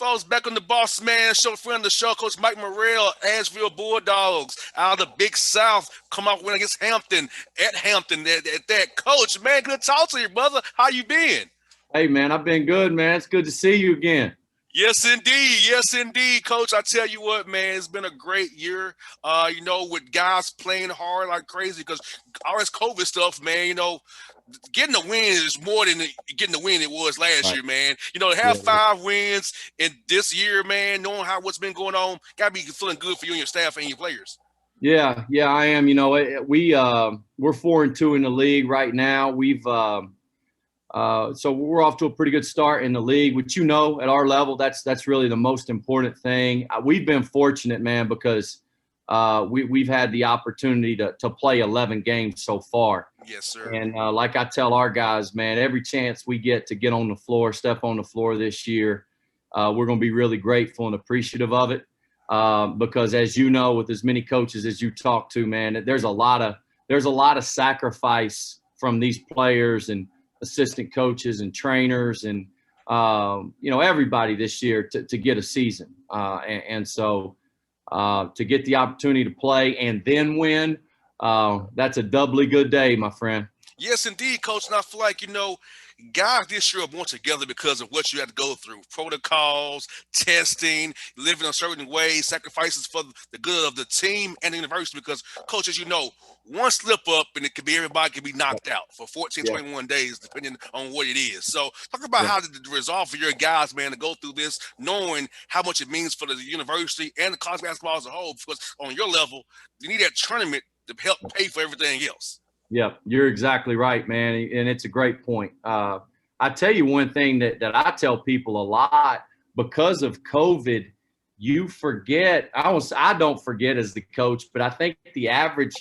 folks, back on the Bossman show, friend of the show, Coach Mike Morrell, Asheville Bulldogs, out of the Big South, come out win against Hampton, at Hampton, at that. Coach, man, good to talk to you, brother. How you been? Hey, man, I've been good, man. It's good to see you again. Yes, indeed. Yes, indeed, Coach. I tell you what, man, it's been a great year, with guys playing hard like crazy because all this COVID stuff, man, getting the win is more than getting the win it was last year, man. To have 5 wins in this year, man, knowing what's been going on, got to be feeling good for you and your staff and your players. Yeah, I am. We're 4-2 in the league right now. So we're off to a pretty good start in the league, which at our level, that's really the most important thing. We've been fortunate, man, because we've had the opportunity to play 11 games so far. Yes, sir. And like I tell our guys, man, every chance we get to get on the floor, step on the floor this year, we're going to be really grateful and appreciative of it. Because as you know, with as many coaches as you talk to, man, there's a lot of sacrifice from these players and assistant coaches and trainers and everybody this year to get a season. So to get the opportunity to play and then win, that's a doubly good day, my friend. Yes, indeed, Coach. And I feel like, guys this year are more together because of what you had to go through. Protocols, testing, living a certain way, sacrifices for the good of the team and the university. Because, Coach, as you know, one slip up and everybody can be knocked out for 14, 21 days, depending on what it is. So talk about how the resolve for your guys, man, to go through this, knowing how much it means for the university and the college basketball as a whole. Because on your level, you need that tournament to help pay for everything else. Yeah, you're exactly right, man. And it's a great point. I tell you one thing that I tell people a lot, because of COVID, you forget. I don't forget as the coach, but I think the average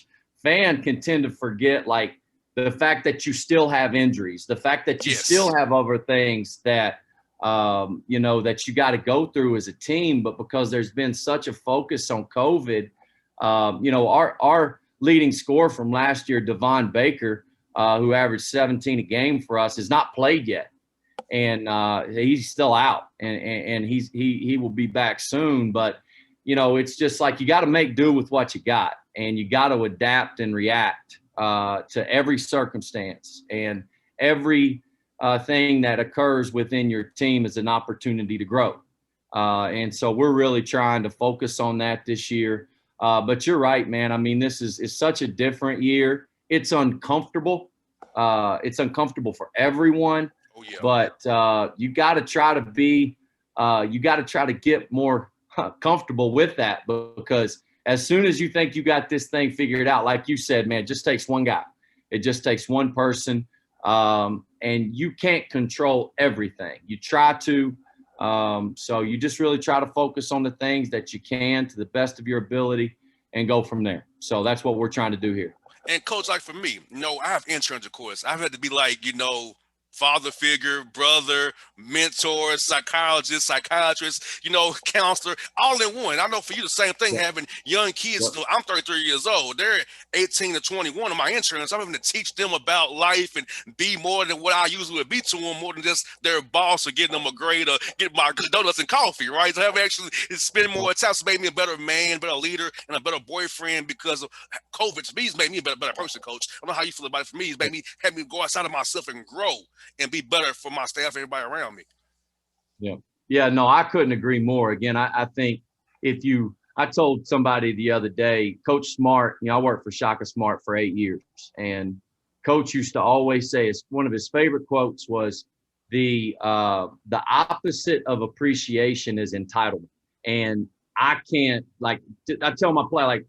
fan can tend to forget, like, the fact that you still have injuries, the fact that you still have other things that, that you got to go through as a team. But because there's been such a focus on COVID, our leading scorer from last year, Devon Baker, who averaged 17 a game for us, has not played yet. And he's still out, and he will be back soon. But, it's just like you got to make do with what you got, and you got to adapt and react to every circumstance. And every thing that occurs within your team is an opportunity to grow. And so we're really trying to focus on that this year. But you're right, man. I mean, this is such a different year. It's uncomfortable. It's uncomfortable for everyone. Oh, yeah. But you got to try to get more comfortable with that, because as soon as you think you got this thing figured out, like you said, man, it just takes one guy. It just takes one person. And you can't control everything. You try to. So you just really try to focus on the things that you can to the best of your ability and go from there. So that's what we're trying to do here. And, Coach, like for me, I have insurance, of course. I've had to be like, father figure, brother, mentor, psychiatrist, counselor, all in one. I know for you the same thing, having young kids. So I'm 33 years old. They're 18 to 21 on my insurance. I'm having to teach them about life and be more than what I usually would be to them, more than just their boss or getting them a grade or getting my donuts and coffee, right? So I have actually spending more time. It's made me a better man, better leader, and a better boyfriend because of COVID. To me, it's made me a better person, Coach. I don't know how you feel about it. For me, it's made me have me go outside of myself and grow and be better for my staff, everybody around me. Yeah, no, I couldn't agree more. Again, I think I told somebody the other day, Coach Smart, I worked for Shaka Smart for 8 years, and Coach used to always say, one of his favorite quotes was, the opposite of appreciation is entitlement. And I tell my player, like,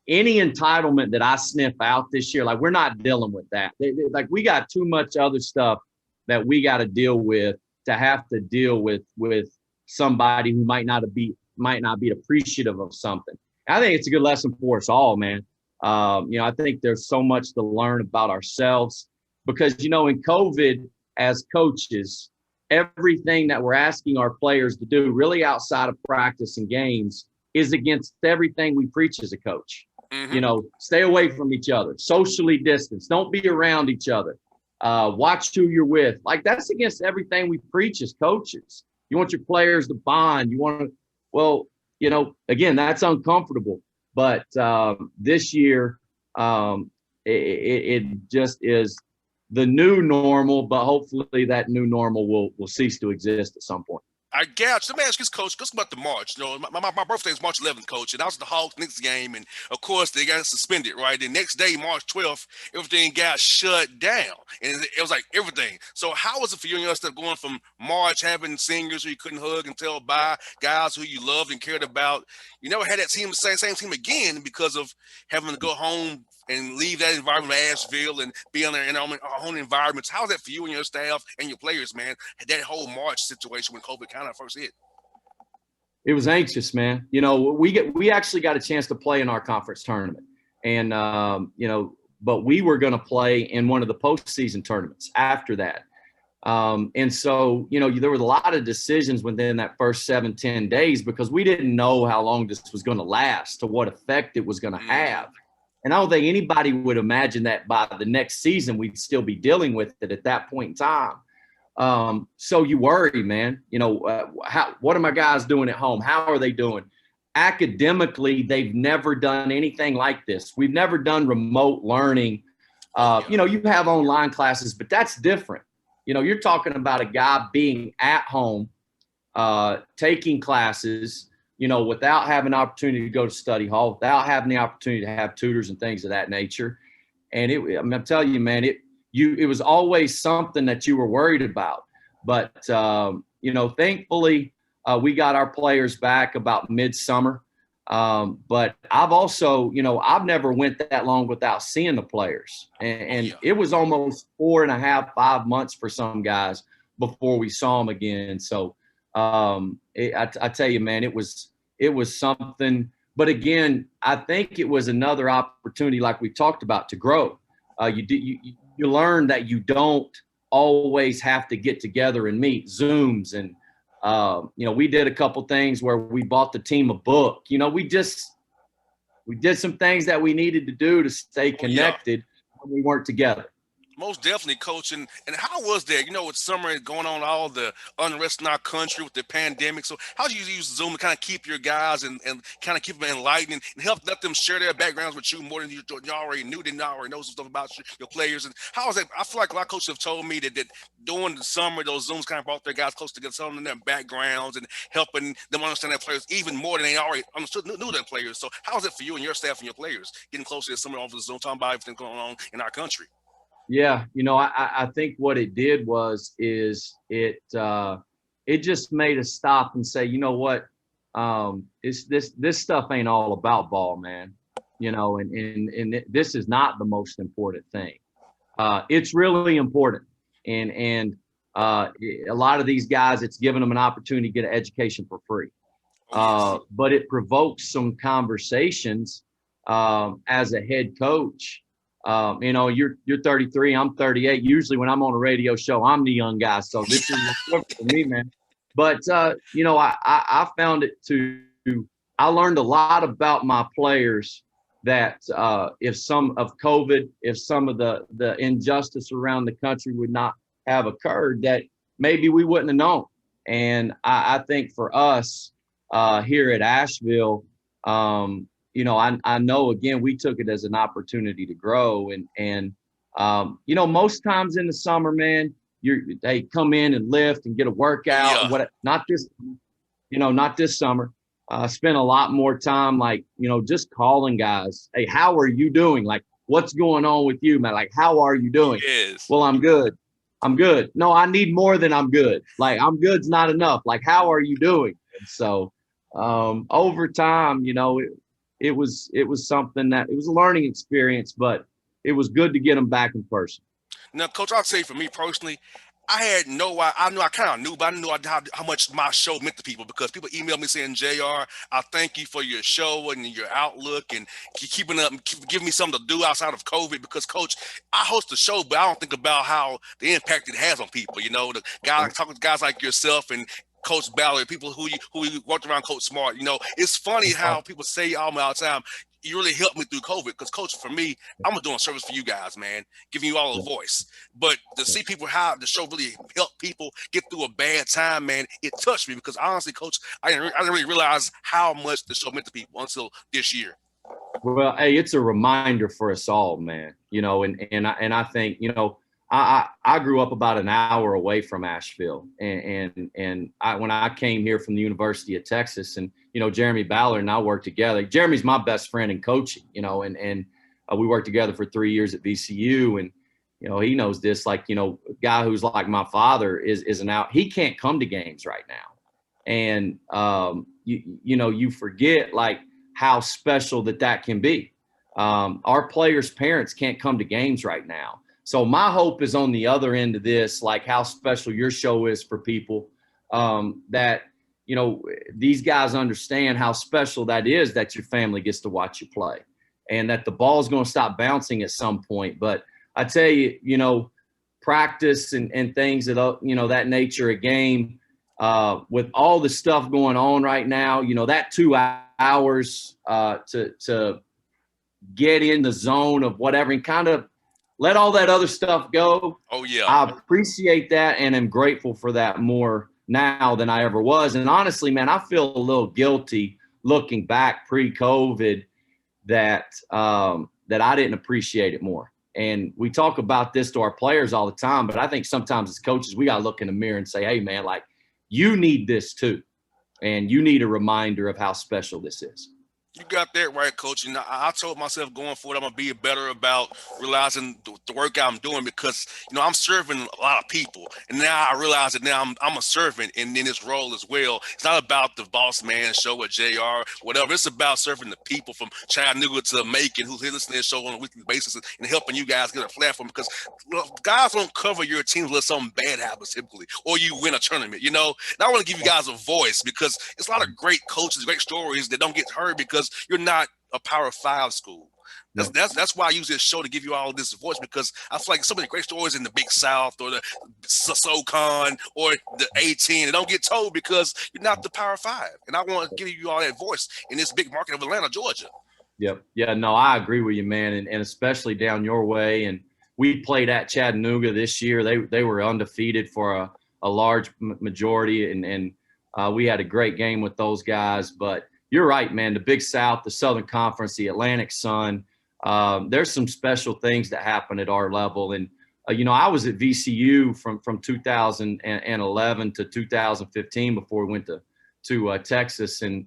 any entitlement that I sniff out this year, like, we're not dealing with that. Like, we got too much other stuff that we got to deal with to have to deal with somebody who might not be appreciative of something. I think it's a good lesson for us all, man. I think there's so much to learn about ourselves because, in COVID, as coaches, everything that we're asking our players to do really outside of practice and games is against everything we preach as a coach. Mm-hmm. Stay away from each other, socially distance, don't be around each other. Watch who you're with. Like, that's against everything we preach as coaches. You want your players to bond. You want to, well, again, that's uncomfortable. But this year, it just is the new normal. But hopefully, that new normal will cease to exist at some point. I got you. Let me ask you this, Coach. Just about the March. My birthday is March 11th, Coach, and I was at the Hawks Knicks game, and of course they got suspended. Right, the next day, March 12th, everything got shut down, and it was like everything. So how was it for you and your stuff going from March having seniors who you couldn't hug and tell bye, guys who you loved and cared about? You never had that team, same team again because of having to go home and leave that environment of Asheville and be in our own environments. How's that for you and your staff and your players, man? That whole March situation when COVID kind of first hit. It was anxious, man. We actually got a chance to play in our conference tournament, and but we were going to play in one of the postseason tournaments after that. And so, there were a lot of decisions within that first 7-10 days because we didn't know how long this was going to last, to what effect it was going to have. And I don't think anybody would imagine that by the next season, we'd still be dealing with it at that point in time. So you worry, man, what are my guys doing at home? How are they doing? Academically, they've never done anything like this. We've never done remote learning. You have online classes, but that's different. You're talking about a guy being at home, taking classes, without having an opportunity to go to study hall, without having the opportunity to have tutors and things of that nature. And I'm telling you, man, it was always something that you were worried about. But, thankfully, we got our players back about midsummer. But I've also, I've never went that long without seeing the players. And it was almost 4.5, 5 months for some guys before we saw them again. So I tell you, man, it was something. But again, I think it was another opportunity, like we talked about, to grow. You learn that you don't always have to get together and meet Zooms. And, we did a couple things where we bought the team a book. We did some things that we needed to do to stay connected when we weren't together. Most definitely, Coach. And how was that? With summer going on, all the unrest in our country with the pandemic. So how do you use Zoom to kind of keep your guys and kind of keep them enlightened and help let them share their backgrounds with you more than you already knew? They already know some stuff about your players. And how is that? I feel like a lot of coaches have told me that during the summer, those Zooms kind of brought their guys close together, telling them their backgrounds and helping them understand their players even more than they already knew their players. So how is it for you and your staff and your players getting closer to someone over the Zoom, talking about everything going on in our country? Yeah, I think what it did is it just made us stop and say, what, it's this stuff ain't all about ball, man. And this is not the most important thing. It's really important, and a lot of these guys, it's given them an opportunity to get an education for free. But it provokes some conversations as a head coach. You're 33, I'm 38. Usually when I'm on a radio show, I'm the young guy. So this is for me, man. But, I found it I learned a lot about my players that if some of COVID, if some of the injustice around the country would not have occurred, that maybe we wouldn't have known. And I think for us here at Asheville, I know, again, we took it as an opportunity to grow. And most times in the summer, man, they come in and lift and get a workout. Yeah. Not this summer. Spent a lot more time, just calling guys. Hey, how are you doing? Like, what's going on with you, man? Like, how are you doing? Yes. Well, I'm good. No, I need more than I'm good. Like, I'm good's not enough. Like, how are you doing? And so over time, it was something that it was a learning experience, but it was good to get them back in person. Now, Coach, I'll say for me personally, I kind of knew, but I didn't know how much my show meant to people because people emailed me saying, JR, I thank you for your show and your outlook and keeping up and giving me something to do outside of COVID because, Coach, I host a show, but I don't think about how the impact it has on people. The guys, talking to guys like yourself and Coach Ballard, people who worked around Coach Smart. It's funny how people say all the time, you really helped me through COVID because, Coach, for me, I'm doing service for you guys, man, giving you all a voice. But to see people how the show really helped people get through a bad time, man, it touched me because honestly, Coach, I didn't really realize how much the show meant to people until this year. Well, hey, it's a reminder for us all, man. And I think, I grew up about an hour away from Asheville, and when I came here from the University of Texas, and Jeremy Ballard and I worked together. Jeremy's my best friend in coaching, and we worked together for 3 years at VCU, and he knows this. Like, a guy who's like my father is an out. He can't come to games right now, and you forget like how special that can be. Our players' parents can't come to games right now. So my hope is on the other end of this, like how special your show is for people, that, these guys understand how special that is that your family gets to watch you play, and that the ball's going to stop bouncing at some point. But I tell you, practice and things that nature of game, with all the stuff going on right now, that 2 hours to get in the zone of whatever and kind of let all that other stuff go. Oh, yeah. I appreciate that and am grateful for that more now than I ever was. And honestly, man, I feel a little guilty looking back pre-COVID that I didn't appreciate it more. And we talk about this to our players all the time, but I think sometimes as coaches, we got to look in the mirror and say, hey, man, like, you need this too. And you need a reminder of how special this is. You got that right, Coach. And I told myself going forward, I'm going to be better about realizing the work I'm doing because, I'm serving a lot of people. And now I realize that now I'm a servant in this role as well. It's not about the Bossman show or JR, whatever. It's about serving the people from Chattanooga to Macon who's listening to this show on a weekly basis and helping you guys get a platform because guys don't cover your teams unless something bad happens typically or you win a tournament, And I want to give you guys a voice because it's a lot of great coaches, great stories that don't get heard because you're not a Power 5 school. That's why I use this show to give you all this voice because I feel like so many great stories in the Big South or the SoCon or the A10 they don't get told because you're not the Power 5. And I want to give you all that voice in this big market of Atlanta, Georgia. Yep. Yeah, no, I agree with you, man, and especially down your way. And we played at Chattanooga this year. They were undefeated for a large majority, and we had a great game with those guys. But you're right, man. The Big South, the Southern Conference, the Atlantic Sun, there's some special things that happen at our level. And, I was at VCU from 2011 to 2015 before we went to Texas. And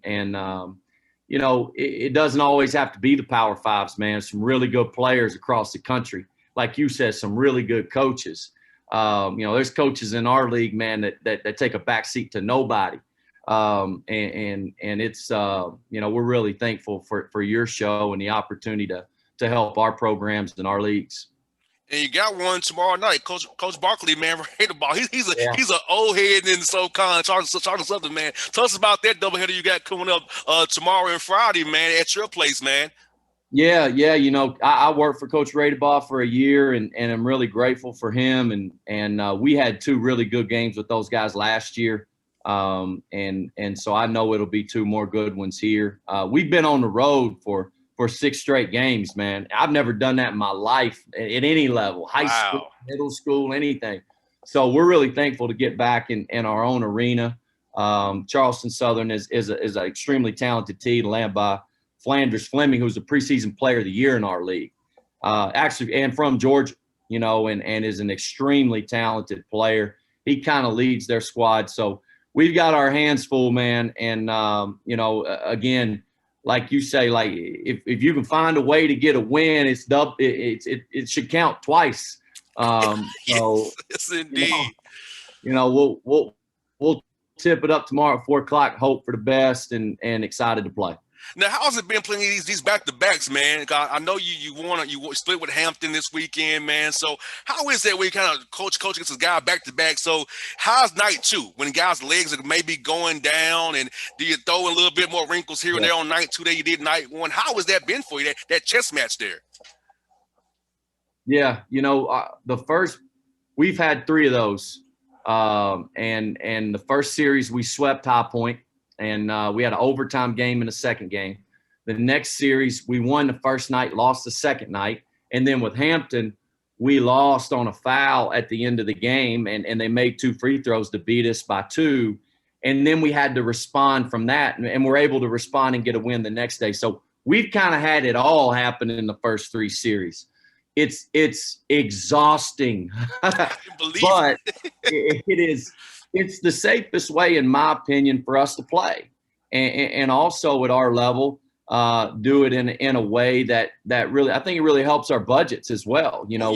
it doesn't always have to be the Power 5s, man. Some really good players across the country. Like you said, some really good coaches. There's coaches in our league, man, that take a backseat to nobody. And it's we're really thankful for your show and the opportunity to help our programs and our leagues. And you got one tomorrow night, Coach Barkley, man, ready to ball. He's an old head in the SoCon, Charles Southern, man. Tell us about that doubleheader you got coming up tomorrow and Friday, man, at your place, man. Yeah. I worked for Coach Radebaugh for a year, and I'm really grateful for him. And we had 2 really good games with those guys last year. And so I know it'll be 2 more good ones here. We've been on the road for 6 straight games, man. I've never done that in my life at any level, high school, middle school, anything. So we're really thankful to get back in our own arena. Charleston Southern is an extremely talented team led by Flanders Fleming, who's the preseason player of the year in our league, actually, and from Georgia, and is an extremely talented player. He kind of leads their squad. So we've got our hands full, man. And, again, like you say, like if you can find a way to get a win, it should count twice. Yes, indeed. We'll tip it up tomorrow at 4:00. Hope for the best and excited to play. Now, how's it been playing these back-to-backs, man? I know you split with Hampton this weekend, man. So how is that when you kind of coach against this guy back-to-back? So how's night 2 when guys' legs are maybe going down, and do you throw in a little bit more wrinkles here and there on night 2 than you did night 1? How has that been for you, that chess match there? Yeah, we've had 3 of those. And the first series we swept High Point. And we had an overtime game in the second game. The next series, we won the first night, lost the second night. And then with Hampton, we lost on a foul at the end of the game, and they made 2 free throws to beat us by 2. And then we had to respond from that, and we're able to respond and get a win the next day. So we've kind of had it all happen in the first 3 series. It's exhausting, but it's the safest way, in my opinion, for us to play. And also at our level, do it in a way that really, I think it really helps our budgets as well. You know,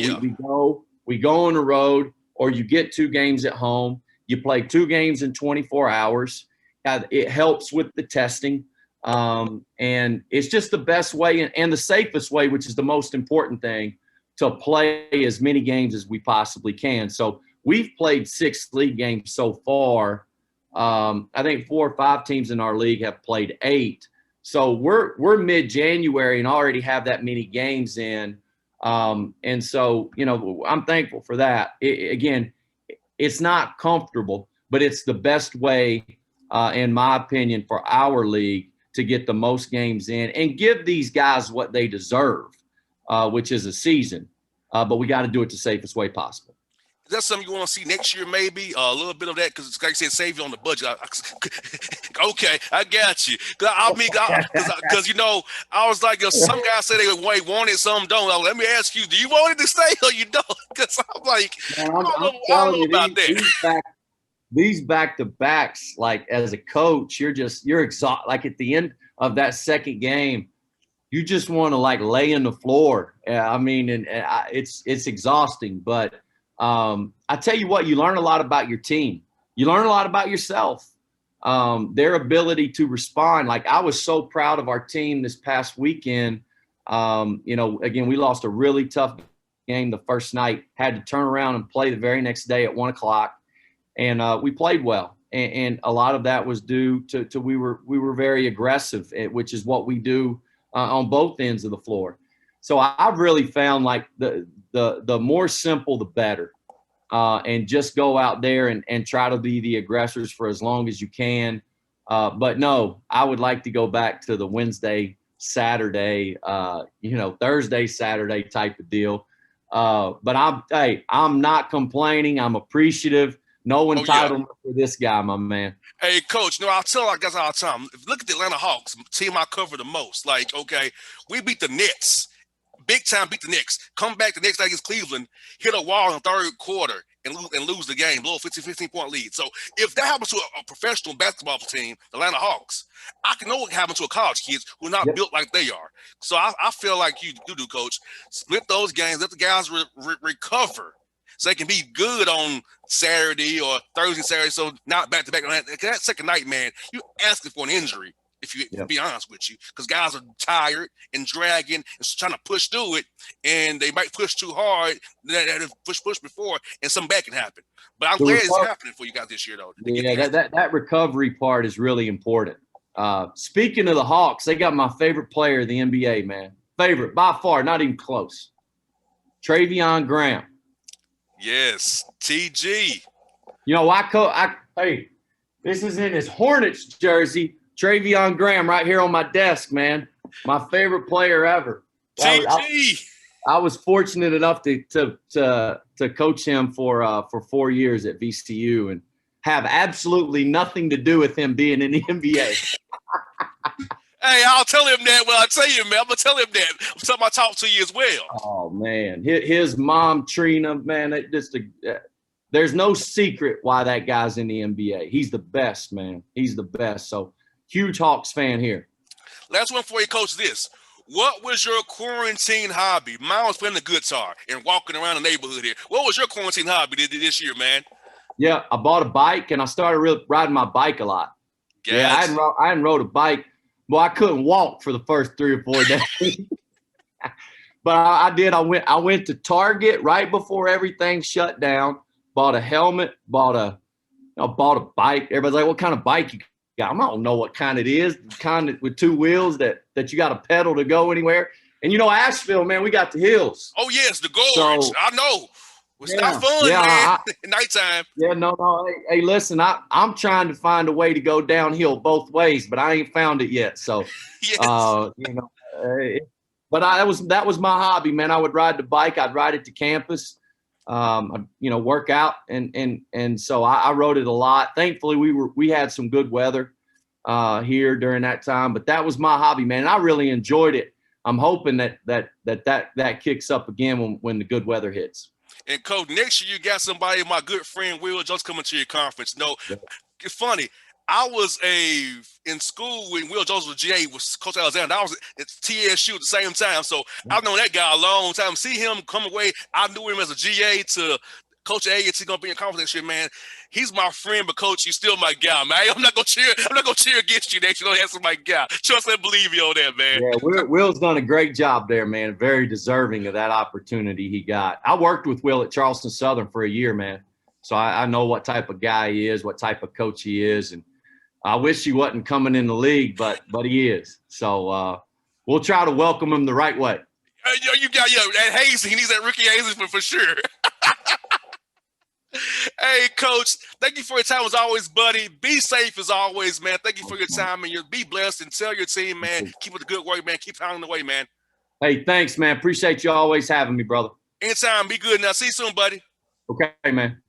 we go on the road, or you get 2 games at home. You play 2 games in 24 hours. It helps with the testing. And it's just the best way and the safest way, which is the most important thing, to play as many games as we possibly can. So we've played 6 league games so far. I think 4 or 5 teams in our league have played 8. So we're mid-January and already have that many games in. And so, you know, I'm thankful for that. Again, it's not comfortable, but it's the best way, in my opinion, for our league to get the most games in and give these guys what they deserve, which is a season. But we got to do it the safest way possible. Is that something you want to see next year, maybe? A little bit of that, because like I said, save you on the budget. Okay, I got you. Because, you know, I was like, some guys say they want it, some don't. Let me ask you, do you want it to stay or you don't? Because I'm like, man, I don't know about that. These back-to-backs, like as a coach, you're exhausted. Like at the end of that second game, you just want to like lay in the floor. I mean, and it's exhausting, but I tell you what, you learn a lot about your team. You learn a lot about yourself, their ability to respond. Like I was so proud of our team this past weekend. You know, again, we lost a really tough game the first night, had to turn around and play the very next day at 1:00. And we played well. And a lot of that was due to we were very aggressive, which is what we do on both ends of the floor. So I've really found like the more simple, the better. And just go out there and try to be the aggressors for as long as you can. But no, I would like to go back to the Wednesday, Saturday, Thursday, Saturday type of deal. But I'm not complaining. I'm appreciative. No entitlement for this guy, my man. Hey, Coach, I'll tell our guys all the time. Look at the Atlanta Hawks, team I cover the most. Like, okay, we beat the Knicks. Big time beat the Knicks. Come back the next night against Cleveland, hit a wall in the third quarter and lose the game, blow a 15-point lead. So if that happens to a professional basketball team, the Atlanta Hawks, I can know what happened to a college kids who are not built like they are. So I feel like you do, Coach. Split those games, let the guys recover so they can be good on Saturday or Thursday, Saturday, so not back-to-back. That second night, man, you're asking for an injury. If you to be honest with you, because guys are tired and dragging and trying to push through it, and they might push too hard. That push before, and something bad can happen. But I'm glad it's happening for you guys this year, though. Yeah, that recovery part is really important. Speaking of the Hawks, they got my favorite player in the NBA, man. Favorite by far, not even close. Travion Graham. Yes, TG. You know, hey, this is in his Hornets jersey. Travion Graham right here on my desk, man. My favorite player ever. TG. I was fortunate enough to coach him for 4 years at VCU and have absolutely nothing to do with him being in the NBA. Hey, I'll tell him that. Well, I tell you, man, I'm gonna tell him that. I'm talking about talk to you as well. Oh man, his mom Trina, man. There's no secret why that guy's in the NBA. He's the best, man. He's the best. So. Huge Hawks fan here. Last one for you, Coach. This. What was your quarantine hobby? Mine was playing the guitar and walking around the neighborhood here. What was your quarantine hobby this year, man? Yeah, I bought a bike and I started riding my bike a lot. Gotcha. Yeah, I hadn't rode a bike. Well, I couldn't walk for the first 3 or 4 days. But I did. I went to Target right before everything shut down. Bought a helmet. Bought a bike. Everybody's like, "What kind of bike you?" I don't know what kind it is, kind of with 2 wheels that you got to pedal to go anywhere. And, Asheville, man, we got the hills. Oh, yes, the gorge. So, I know. It's not Yeah, fun, yeah, man. Nighttime. yeah. No, no. Hey, listen, I'm trying to find a way to go downhill both ways, but I ain't found it yet. So, Yes. you know, but that was my hobby, man. I would ride the bike. I'd ride it to campus. You know, work out, and so I rode it a lot. Thankfully, we had some good weather here during that time, but that was my hobby, man. And I really enjoyed it. I'm hoping that kicks up again when the good weather hits. And Coach, next year you got somebody, my good friend Will, just coming to your conference. No, it's funny. I was in school when Will Joseph was GA was Coach Alexander. I was at TSU at the same time, so I've known that guy a long time. See him come away. I knew him as a GA to Coach A. He's gonna be in conference next year, man. He's my friend, but Coach, you're still my guy, man. I'm not gonna cheer against you next year. That's my guy. Trust and believe you on that, man. Yeah, Will's done a great job there, man. Very deserving of that opportunity he got. I worked with Will at Charleston Southern for a year, man. So I know what type of guy he is, what type of coach he is, and I wish he wasn't coming in the league, but he is. So we'll try to welcome him the right way. You got that Hazing. He needs that Ricky Hazing for sure. Hey, Coach, thank you for your time as always, buddy. Be safe as always, man. Thank you for your time, and be blessed. And tell your team, man, keep up the good work, man. Keep pounding the way, man. Hey, thanks, man. Appreciate you always having me, brother. Anytime. Be good now. See you soon, buddy. Okay, man.